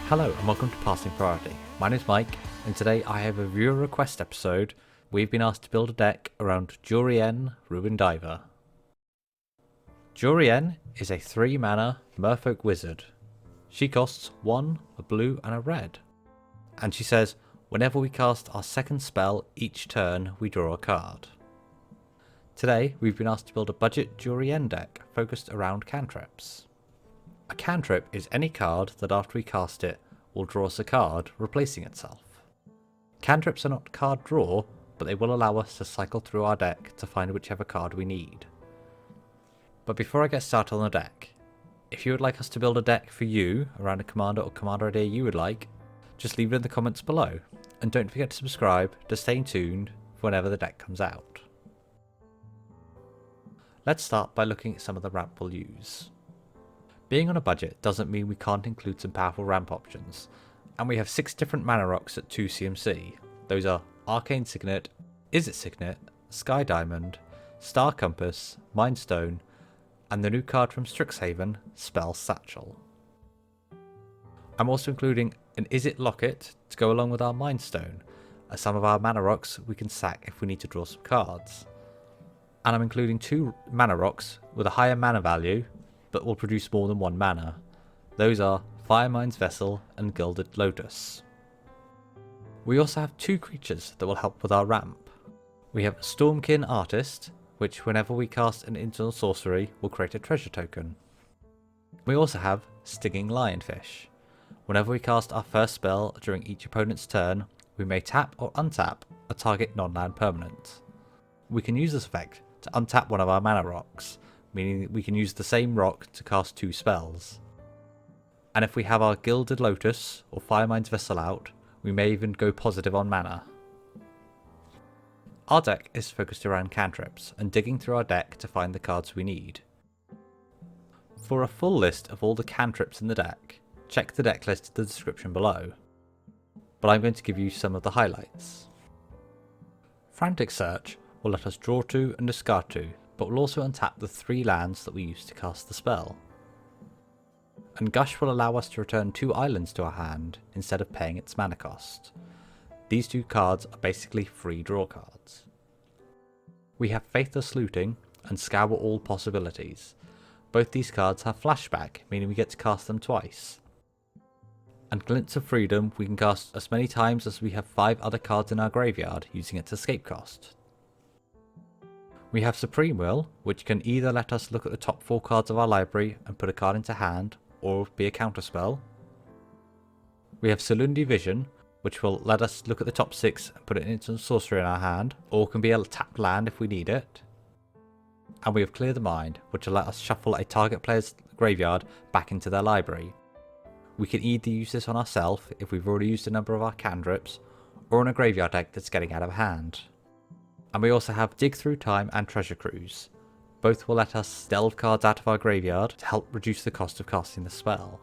Hello and welcome to Passing Priority. My name is Mike, and today I have a viewer request episode. We've been asked to build a deck around Jori En, Ruin Diver. Jori En is a 3-mana merfolk wizard. She costs 1, a blue and a red. And she says, whenever we cast our second spell each turn, we draw a card. Today we've been asked to build a budget Jori En deck focused around cantrips. A cantrip is any card that after we cast it will draw us a card replacing itself. Cantrips are not card draw, but they will allow us to cycle through our deck to find whichever card we need. But before I get started on the deck, if you would like us to build a deck for you around a commander or commander idea you would like, just leave it in the comments below, and don't forget to subscribe to stay tuned for whenever the deck comes out. Let's start by looking at some of the ramp we'll use. Being on a budget doesn't mean we can't include some powerful ramp options, and we have 6 different mana rocks at 2 CMC. Those are Arcane Signet, Izzet Signet, Sky Diamond, Star Compass, Mind Stone, and the new card from Strixhaven, Spell Satchel. I'm also including an Izzet Locket to go along with our Mind Stone, as some of our mana rocks we can sack if we need to draw some cards. And I'm including 2 mana rocks with a higher mana value, but will produce more than 1 mana. Those are Firemind's Vessel and Gilded Lotus. We also have 2 creatures that will help with our ramp. We have Stormkin Artist, which whenever we cast an internal sorcery will create a treasure token. We also have Stinging Lionfish. Whenever we cast our first spell during each opponent's turn, we may tap or untap a target non-land permanent. We can use this effect to untap one of our mana rocks, meaning that we can use the same rock to cast 2 spells. And if we have our Gilded Lotus or Firemind's Vessel out, we may even go positive on mana. Our deck is focused around cantrips and digging through our deck to find the cards we need. For a full list of all the cantrips in the deck, check the deck list in the description below, but I'm going to give you some of the highlights. Frantic Search will let us draw 2 and discard 2, but will also untap the 3 lands that we used to cast the spell. And Gush will allow us to return 2 islands to our hand instead of paying its mana cost. These 2 cards are basically free draw cards. We have Faithless Looting and Scour All Possibilities. Both these cards have flashback, meaning we get to cast them twice. And Glints of Freedom we can cast as many times as we have 5 other cards in our graveyard using its escape cost. We have Supreme Will, which can either let us look at the top 4 cards of our library and put a card into hand, or be a counterspell. We have Salundi Vision, which will let us look at the top 6 and put an instant sorcery in our hand, or can be a tapped land if we need it. And we have Clear the Mind, which will let us shuffle a target player's graveyard back into their library. We can either use this on ourselves if we've already used a number of our cantrips, or on a graveyard deck that's getting out of hand. And we also have Dig Through Time and Treasure Cruise. Both will let us delve cards out of our graveyard to help reduce the cost of casting the spell.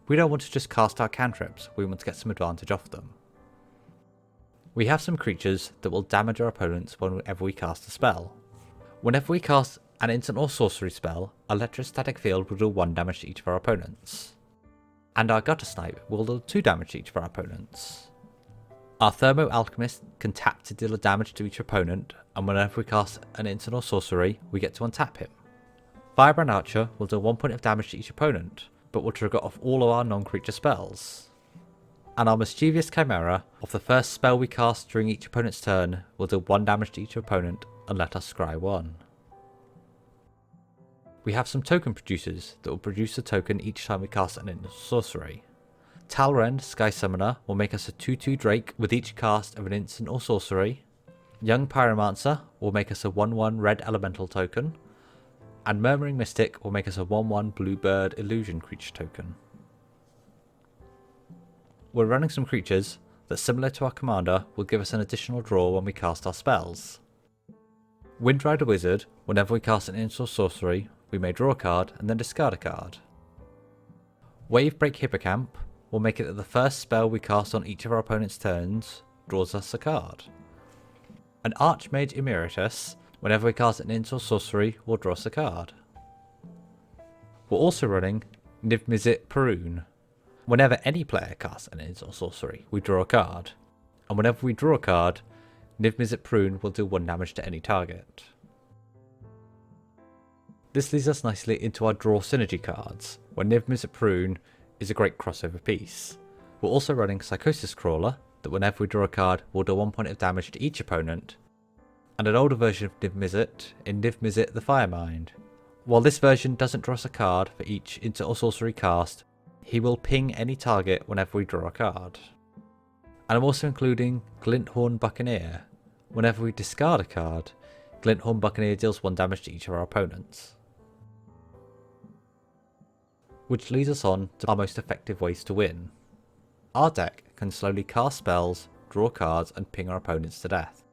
We don't want to just cast our cantrips, we want to get some advantage off them. We have some creatures that will damage our opponents whenever we cast a spell. Whenever we cast an instant or sorcery spell, Electrostatic Field will deal 1 damage to each of our opponents. And our Gutter Snipe will deal 2 damage to each of our opponents. Our Thermo Alchemist can tap to deal a damage to each opponent, and whenever we cast an instant or sorcery, we get to untap him. Firebrand Archer will deal 1 point of damage to each opponent, but will trigger off all of our non-creature spells. And our Mischievous Chimera, of the first spell we cast during each opponent's turn, will deal 1 damage to each opponent and let us scry 1. We have some token producers that will produce a token each time we cast an instant sorcery. Talrend Sky Summoner will make us a 2/2 Drake with each cast of an instant or sorcery. Young Pyromancer will make us a 1/1 red elemental token. And Murmuring Mystic will make us a 1/1 Bluebird illusion creature token. We're running some creatures that, similar to our commander, will give us an additional draw when we cast our spells. Windrider Wizard, whenever we cast an instant or sorcery, we may draw a card and then discard a card. Wavebreak Hippocamp will make it that the first spell we cast on each of our opponent's turns draws us a card. An Archmage Emeritus, whenever we cast an instant or sorcery, will draw us a card. We're also running Niv-Mizzet Perun, Whenever any player casts an instant or sorcery, we draw a card. And whenever we draw a card, Niv-Mizzet Prune will deal 1 damage to any target. This leads us nicely into our draw synergy cards, where Niv-Mizzet Prune is a great crossover piece. We're also running Psychosis Crawler, that whenever we draw a card will deal 1 point of damage to each opponent, and an older version of Niv-Mizzet in Niv-Mizzet the Firemind. While this version doesn't draw us a card for each instant or sorcery cast, he will ping any target whenever we draw a card. And I'm also including Glinthorn Buccaneer. Whenever we discard a card, Glinthorn Buccaneer deals 1 damage to each of our opponents. Which leads us on to our most effective ways to win. Our deck can slowly cast spells, draw cards and ping our opponents to death.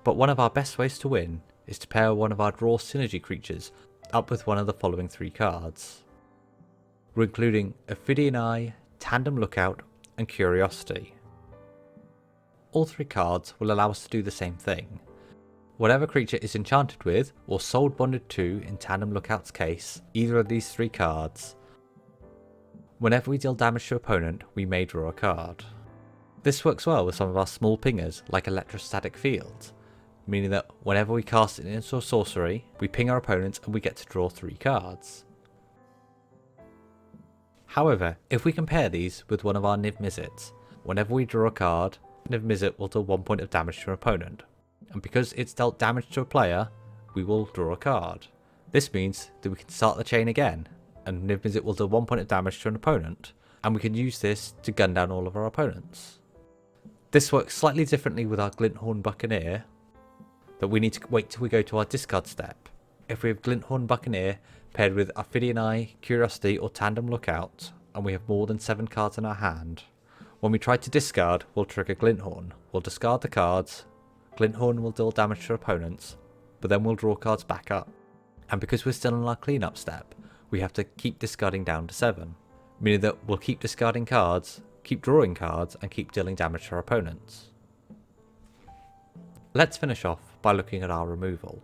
But one of our best ways to win is to pair one of our draw synergy creatures up with one of the following 3 cards. We're including Ophidian Eye, Tandem Lookout and Curiosity. All 3 cards will allow us to do the same thing. Whatever creature is enchanted with or soul bonded to in Tandem Lookout's case, either of these 3 cards, whenever we deal damage to an opponent, we may draw a card. This works well with some of our small pingers like Electrostatic Field, meaning that whenever we cast an instant or sorcery, we ping our opponents and we get to draw 3 cards. However, if we compare these with one of our Niv-Mizzets, whenever we draw a card, Niv-Mizzet will deal 1 point of damage to an opponent, and because it's dealt damage to a player, we will draw a card. This means that we can start the chain again, and Niv-Mizzet will deal 1 point of damage to an opponent, and we can use this to gun down all of our opponents. This works slightly differently with our Glinthorn Buccaneer, that we need to wait till we go to our discard step. If we have Glinthorn Buccaneer paired with Ophidian Eye, Curiosity or Tandem Lookout, and we have more than 7 cards in our hand, when we try to discard, we'll trigger Glinthorn. We'll discard the cards, Glinthorn will deal damage to opponents, but then we'll draw cards back up. And because we're still in our cleanup step, we have to keep discarding down to 7, meaning that we'll keep discarding cards, keep drawing cards, and keep dealing damage to our opponents. Let's finish off by looking at our removal.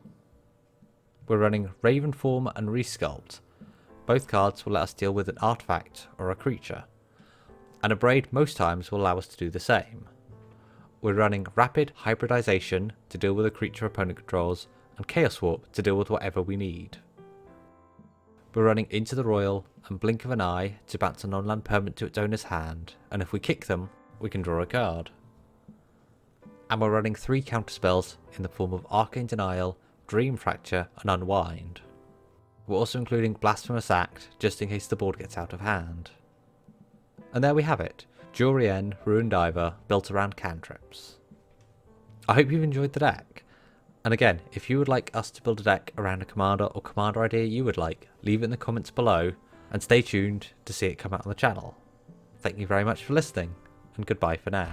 We're running Raven Form and Resculpt. Both cards will let us deal with an artifact or a creature, and a Braid most times will allow us to do the same. We're running Rapid Hybridization to deal with a creature opponent controls, and Chaos Warp to deal with whatever we need. We're running Into the Royal and Blink of an Eye to bounce a non-land permanent to its owner's hand, and if we kick them, we can draw a card. And we're running 3 counterspells in the form of Arcane Denial, Dream Fracture and Unwind. We're also including Blasphemous Act just in case the board gets out of hand. And there we have it, Jori En Ruined Diver built around cantrips. I hope you've enjoyed the deck. And again, if you would like us to build a deck around a commander or commander idea you would like, leave it in the comments below and stay tuned to see it come out on the channel. Thank you very much for listening, and goodbye for now.